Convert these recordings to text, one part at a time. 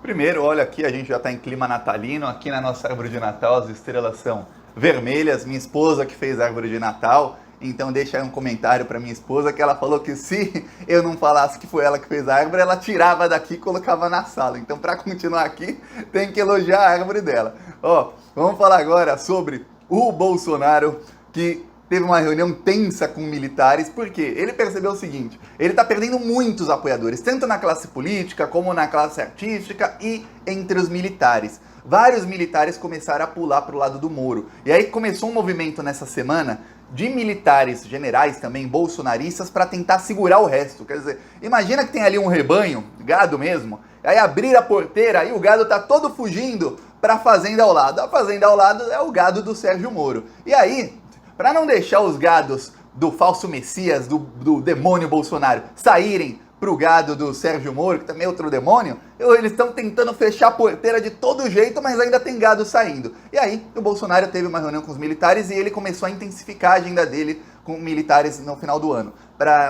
Primeiro, olha aqui, a gente já está em clima natalino. Aqui na nossa árvore de Natal as estrelas são vermelhas. Minha esposa que fez a árvore de Natal. Então deixa aí um comentário para minha esposa que ela falou que se eu não falasse que foi ela que fez a árvore, ela tirava daqui e colocava na sala. Então para continuar aqui, tem que elogiar a árvore dela. Ó, vamos falar agora sobre o Bolsonaro, que teve uma reunião tensa com militares, porque ele percebeu o seguinte: ele está perdendo muitos apoiadores, tanto na classe política como na classe artística e entre os militares. Vários militares começaram a pular para o lado do Moro. E aí começou um movimento nessa semana de militares, generais também, bolsonaristas, para tentar segurar o resto. Quer dizer, imagina que tem ali um rebanho, gado mesmo, aí abrir a porteira e o gado tá todo fugindo para a fazenda ao lado. A fazenda ao lado é o gado do Sérgio Moro. E aí, para não deixar os gados do falso Messias, do demônio Bolsonaro, saírem pro gado do Sérgio Moro, que também é outro demônio, eles estão tentando fechar a porteira de todo jeito, mas ainda tem gado saindo. E aí, o Bolsonaro teve uma reunião com os militares e ele começou a intensificar a agenda dele com militares no final do ano.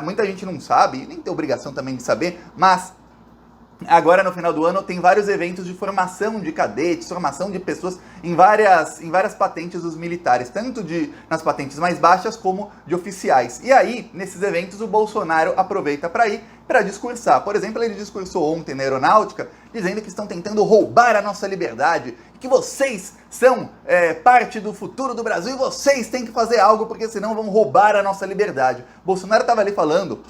Muita gente não sabe, nem tem obrigação também de saber, mas agora no final do ano tem vários eventos de formação de cadetes, formação de pessoas em várias patentes dos militares, tanto nas patentes mais baixas como de oficiais. E aí, nesses eventos, o Bolsonaro aproveita para ir para discursar. Por exemplo, ele discursou ontem na Aeronáutica, dizendo que estão tentando roubar a nossa liberdade, que vocês são parte do futuro do Brasil e vocês têm que fazer algo porque senão vão roubar a nossa liberdade. Bolsonaro estava ali falando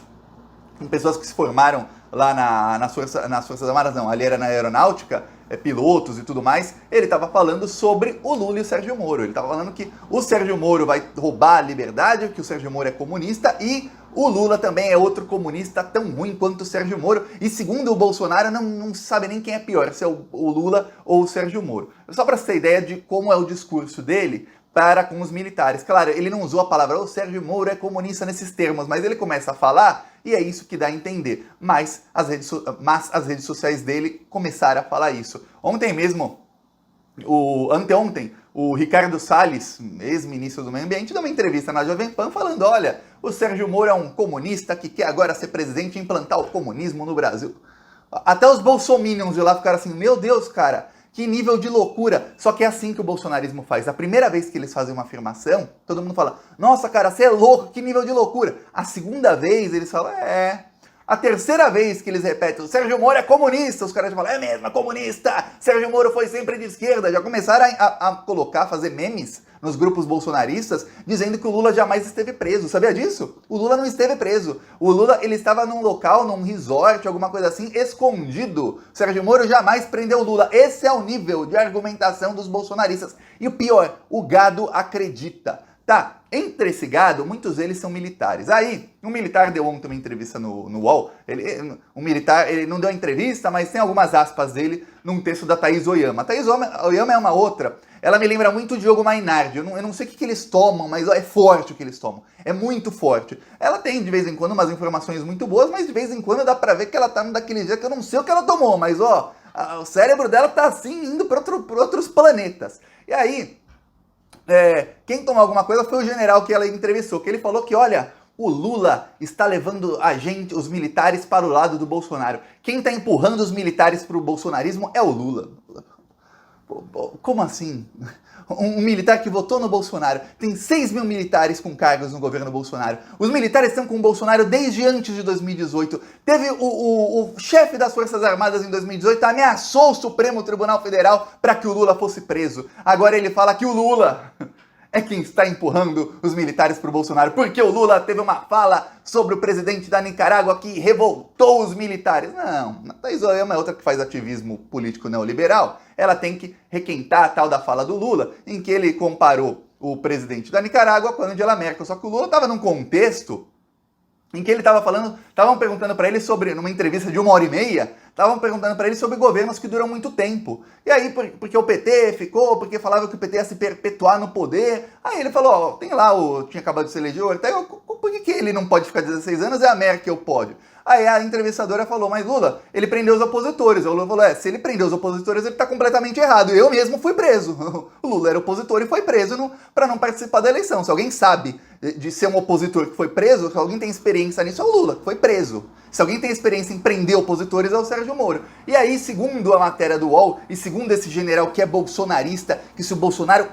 com pessoas que se formaram lá nas Forças Armadas, não, ali era na Aeronáutica, pilotos e tudo mais. Ele estava falando sobre o Lula e o Sérgio Moro. Ele estava falando que o Sérgio Moro vai roubar a liberdade, que o Sérgio Moro é comunista e o Lula também é outro comunista tão ruim quanto o Sérgio Moro. E segundo o Bolsonaro, não sabe nem quem é pior, se é o Lula ou o Sérgio Moro. Só para você ter ideia de como é o discurso dele para com os militares. Claro, ele não usou a palavra o Sérgio Moro é comunista nesses termos, mas ele começa a falar e é isso que dá a entender. Mas as redes sociais dele começaram a falar isso. Ontem mesmo, anteontem, o Ricardo Salles, ex-ministro do Meio Ambiente, deu uma entrevista na Jovem Pan falando: olha, o Sérgio Moro é um comunista que quer agora ser presidente e implantar o comunismo no Brasil. Até os bolsominions de lá ficaram assim: meu Deus, cara, que nível de loucura. Só que é assim que o bolsonarismo faz. A primeira vez que eles fazem uma afirmação, todo mundo fala: nossa, cara, você é louco, que nível de loucura. A segunda vez eles falam: A terceira vez que eles repetem: o Sérgio Moro é comunista, os caras já falam: é mesmo, é comunista, Sérgio Moro foi sempre de esquerda. Já começaram a fazer memes nos grupos bolsonaristas, dizendo que o Lula jamais esteve preso. Sabia disso? O Lula não esteve preso. O Lula, ele estava num local, num resort, alguma coisa assim, escondido. O Sérgio Moro jamais prendeu o Lula. Esse é o nível de argumentação dos bolsonaristas. E o pior, o gado acredita. Tá, entre esse gado, muitos deles são militares. Aí, um militar deu ontem uma entrevista no UOL. Ele não deu entrevista, mas tem algumas aspas dele num texto da Thaís Oyama. A Thaís Oyama é uma outra. Ela me lembra muito o Diogo Mainardi. Eu não sei o que eles tomam, mas é forte o que eles tomam. É muito forte. Ela tem, de vez em quando, umas informações muito boas, mas de vez em quando dá pra ver que ela tá daquele jeito que eu não sei o que ela tomou, mas o cérebro dela tá assim, indo pra outros planetas. E aí, quem tomou alguma coisa foi o general que ela entrevistou, que ele falou que, olha, o Lula está levando os militares para o lado do Bolsonaro. Quem está empurrando os militares para o bolsonarismo é o Lula. Como assim? Um militar que votou no Bolsonaro. Tem 6 mil militares com cargos no governo Bolsonaro. Os militares estão com o Bolsonaro desde antes de 2018. Teve o chefe das Forças Armadas em 2018 ameaçou o Supremo Tribunal Federal para que o Lula fosse preso. Agora ele fala que o Lula é quem está empurrando os militares para o Bolsonaro, porque o Lula teve uma fala sobre o presidente da Nicarágua que revoltou os militares. Não, a Thaís Oyama é outra que faz ativismo político neoliberal. Ela tem que requentar a tal da fala do Lula, em que ele comparou o presidente da Nicarágua com a Angela Merkel. Só que o Lula estava num contexto em que ele estava falando, estavam perguntando para ele sobre, numa entrevista de 1h30, estavam perguntando para ele sobre governos que duram muito tempo. E aí, porque o PT ficou, porque falava que o PT ia se perpetuar no poder. Aí ele falou, tem lá, tinha acabado de se eleger, como por que ele não pode ficar 16 anos e a Merkel pode? Aí a entrevistadora falou, mas Lula, ele prendeu os opositores. O Lula falou, se ele prendeu os opositores, ele está completamente errado. Eu mesmo fui preso. O Lula era opositor e foi preso para não participar da eleição. Se alguém sabe de ser um opositor que foi preso, se alguém tem experiência nisso, é o Lula, que foi preso. Se alguém tem experiência em prender opositores, é o Sérgio Moro. E aí, segundo a matéria do UOL, e segundo esse general que é bolsonarista, que se o Bolsonaro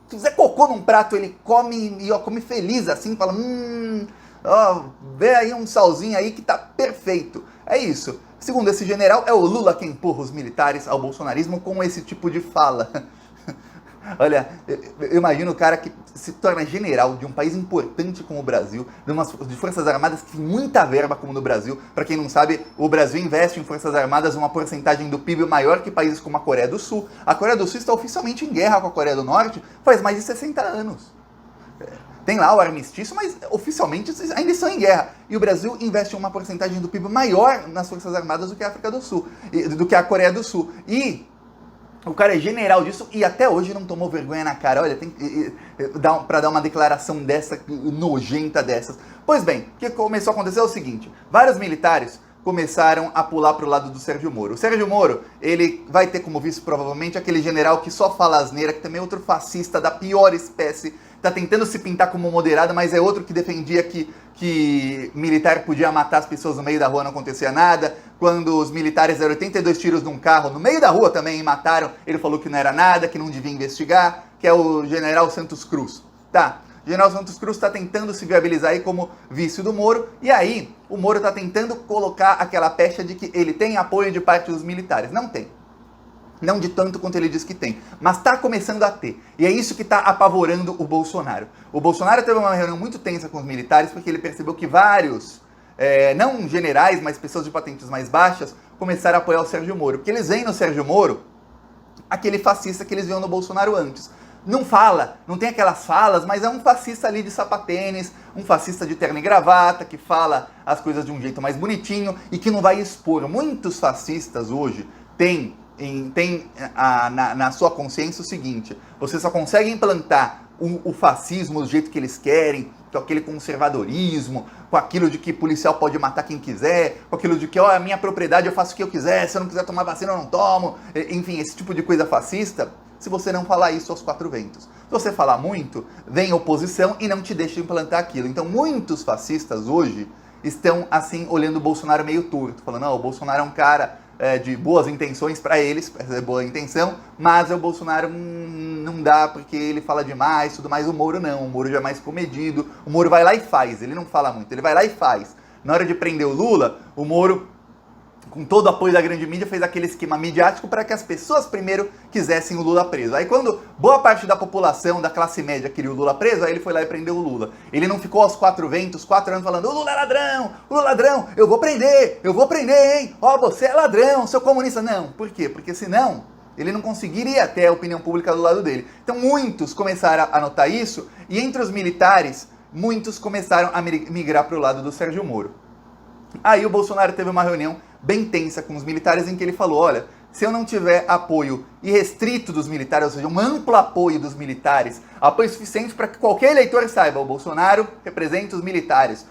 fizer cocô num prato, ele come e come feliz assim, fala, vê aí um salzinho aí que tá perfeito. É isso. Segundo esse general, é o Lula quem empurra os militares ao bolsonarismo com esse tipo de fala. Olha, eu imagino o cara que se torna general de um país importante como o Brasil, de forças armadas que tem muita verba como no Brasil. Para quem não sabe, o Brasil investe em forças armadas uma porcentagem do PIB maior que países como a Coreia do Sul. A Coreia do Sul está oficialmente em guerra com a Coreia do Norte faz mais de 60 anos. Tem lá o armistício, mas oficialmente ainda estão em guerra. E o Brasil investe uma porcentagem do PIB maior nas forças armadas do que a África do Sul, do que a Coreia do Sul. E o cara é general disso e até hoje não tomou vergonha na cara. Olha, tem para dar uma declaração dessa, nojenta dessas. Pois bem, o que começou a acontecer é o seguinte. Vários militares começaram a pular para o lado do Sérgio Moro. O Sérgio Moro, ele vai ter como vice provavelmente aquele general que só fala asneira, que também é outro fascista da pior espécie, tá tentando se pintar como moderado, mas é outro que defendia que militar podia matar as pessoas no meio da rua, não acontecia nada. Quando os militares deram 82 tiros num carro no meio da rua também e mataram, ele falou que não era nada, que não devia investigar, que é o general Santos Cruz. Tá, o general Santos Cruz está tentando se viabilizar aí como vice do Moro, e aí o Moro está tentando colocar aquela pecha de que ele tem apoio de parte dos militares. Não tem. Não de tanto quanto ele diz que tem, mas está começando a ter. E é isso que está apavorando o Bolsonaro. O Bolsonaro teve uma reunião muito tensa com os militares porque ele percebeu que vários, não generais, mas pessoas de patentes mais baixas, começaram a apoiar o Sérgio Moro. Porque eles veem no Sérgio Moro aquele fascista que eles viam no Bolsonaro antes. Não fala, não tem aquelas falas, mas é um fascista ali de sapatênis, um fascista de terno e gravata, que fala as coisas de um jeito mais bonitinho e que não vai expor. Muitos fascistas hoje têm na sua consciência o seguinte: você só consegue implantar o fascismo do jeito que eles querem, com aquele conservadorismo, com aquilo de que policial pode matar quem quiser, com aquilo de que, a minha propriedade eu faço o que eu quiser, se eu não quiser tomar vacina eu não tomo, enfim, esse tipo de coisa fascista, se você não falar isso aos quatro ventos. Se você falar muito, vem oposição e não te deixa implantar aquilo. Então muitos fascistas hoje estão assim, olhando o Bolsonaro meio torto, falando, não, o Bolsonaro é um cara de boas intenções para eles, é boa intenção, mas o Bolsonaro não dá porque ele fala demais, tudo mais. O Moro não, o Moro já é mais comedido, o Moro vai lá e faz, ele não fala muito, ele vai lá e faz. Na hora de prender o Lula, o Moro, com todo o apoio da grande mídia, fez aquele esquema midiático para que as pessoas primeiro quisessem o Lula preso. Aí quando boa parte da população, da classe média, queria o Lula preso, aí ele foi lá e prendeu o Lula. Ele não ficou aos quatro ventos, 4 anos falando, o Lula é ladrão, eu vou prender, hein? Você é ladrão, seu comunista. Não, por quê? Porque senão ele não conseguiria ter a opinião pública do lado dele. Então muitos começaram a notar isso, e entre os militares, muitos começaram a migrar para o lado do Sérgio Moro. Aí o Bolsonaro teve uma reunião bem tensa com os militares em que ele falou, olha, se eu não tiver apoio irrestrito dos militares, ou seja, um amplo apoio dos militares, apoio suficiente para que qualquer eleitor saiba, o Bolsonaro representa os militares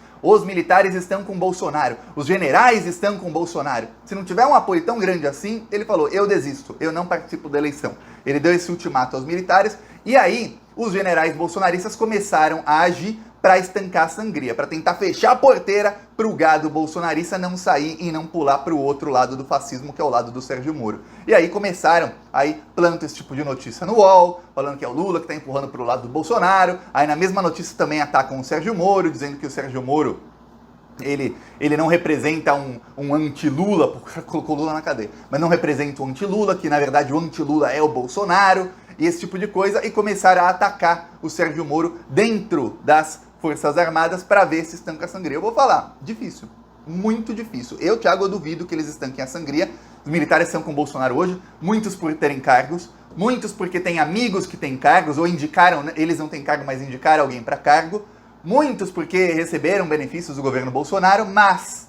estão com o Bolsonaro, os generais estão com o Bolsonaro. Se não tiver um apoio tão grande assim, ele falou, eu desisto, eu não participo da eleição. Ele deu esse ultimato aos militares, e aí os generais bolsonaristas começaram a agir para estancar a sangria, para tentar fechar a porteira para o gado bolsonarista não sair e não pular para o outro lado do fascismo, que é o lado do Sérgio Moro. E aí começaram, aí plantam esse tipo de notícia no UOL, falando que é o Lula que está empurrando para o lado do Bolsonaro, aí na mesma notícia também atacam o Sérgio Moro, dizendo que o Sérgio Moro, ele não representa um anti-Lula, porque colocou Lula na cadeia, mas não representa o anti-Lula, que na verdade o anti-Lula é o Bolsonaro, e esse tipo de coisa, e começaram a atacar o Sérgio Moro dentro das Forças Armadas para ver se estanca a sangria. Eu vou falar, difícil, muito difícil. Eu, Thiago, eu duvido que eles estanquem a sangria. Os militares são com o Bolsonaro hoje, muitos por terem cargos, muitos porque têm amigos que têm cargos, ou indicaram, eles não têm cargo, mas indicaram alguém para cargo, muitos porque receberam benefícios do governo Bolsonaro, mas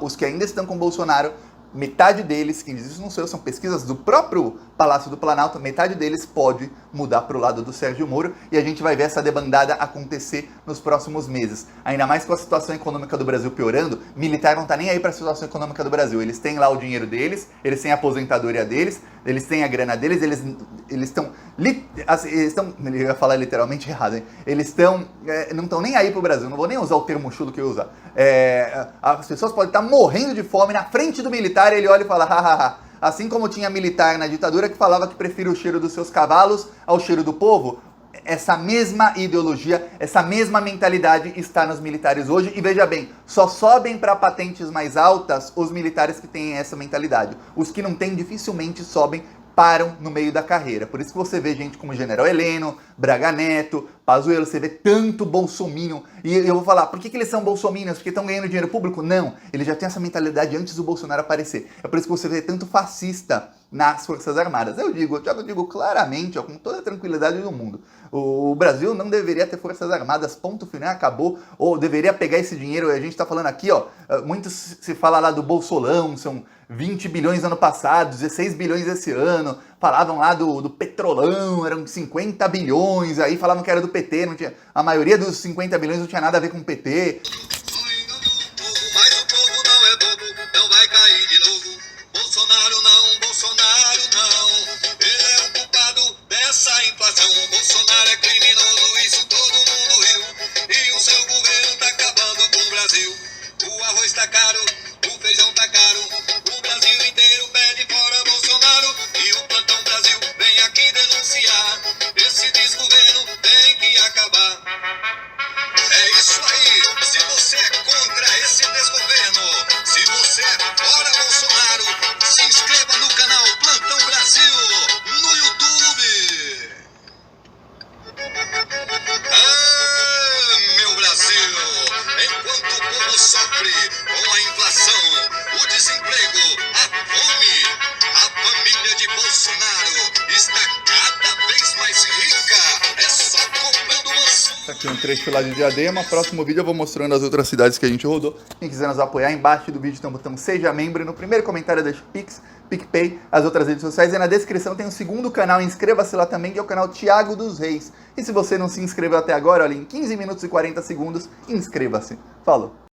os que ainda estão com o Bolsonaro metade deles, quem diz isso não sou eu, são pesquisas do próprio Palácio do Planalto, metade deles pode mudar para o lado do Sérgio Moro e a gente vai ver essa debandada acontecer nos próximos meses. Ainda mais com a situação econômica do Brasil piorando, militar não está nem aí para a situação econômica do Brasil. Eles têm lá o dinheiro deles, eles têm a aposentadoria deles, eles têm a grana deles, eles estão, eu ia falar literalmente errado, hein? Eles estão, não estão nem aí pro Brasil, não vou nem usar o termo chulo que eu uso. As pessoas podem estar morrendo de fome na frente do militar e ele olha e fala, hahaha. Assim como tinha militar na ditadura que falava que prefere o cheiro dos seus cavalos ao cheiro do povo, essa mesma ideologia, essa mesma mentalidade está nos militares hoje. E veja bem, só sobem para patentes mais altas os militares que têm essa mentalidade. Os que não têm dificilmente sobem, param no meio da carreira. Por isso que você vê gente como General Heleno, Braga Neto, Pazuello, você vê tanto bolsominion. E eu vou falar, por que eles são bolsominions? Porque estão ganhando dinheiro público? Não, eles já têm essa mentalidade antes do Bolsonaro aparecer. É por isso que você vê tanto fascista nas Forças Armadas. Eu digo claramente, com toda a tranquilidade do mundo, o Brasil não deveria ter Forças Armadas, ponto final, acabou, ou deveria pegar esse dinheiro, a gente está falando aqui, muito se fala lá do Bolsolão, são 20 bilhões ano passado, 16 bilhões esse ano, falavam lá do Petrolão, eram 50 bilhões, aí falavam que era do PT, não tinha, a maioria dos 50 bilhões não tinha nada a ver com o PT. Mas o povo não é bobo, não vai cair de novo. Bolsonaro não, ele é o culpado dessa inflação. Bolsonaro é criminoso, isso todo mundo riu. E o seu governo tá acabando com o Brasil. O arroz tá caro, o feijão tá caro. O Brasil inteiro pede fora Bolsonaro. E o Plantão Brasil vem aqui denunciar. Esse desgoverno tem que acabar. É isso aí, se você é contra esse desgoverno, se você é fora Bolsonaro, se inscreva no canal Plantão Brasil no YouTube. Ah, meu Brasil, enquanto o povo sofre com a inflação, o desemprego, a fome, a família de Bolsonaro está cada vez mais rica, é só comprando mansão. Aqui um trecho lá de Diadema. Próximo vídeo eu vou mostrando as outras cidades que a gente rodou. Quem quiser nos apoiar, embaixo do vídeo tem o botão Seja Membro. E no primeiro comentário deixa o Pix, PicPay, as outras redes sociais. E na descrição tem o segundo canal, inscreva-se lá também, que é o canal Thiago dos Reis. E se você não se inscreveu até agora, olha, em 15 minutos e 40 segundos, inscreva-se. Falou!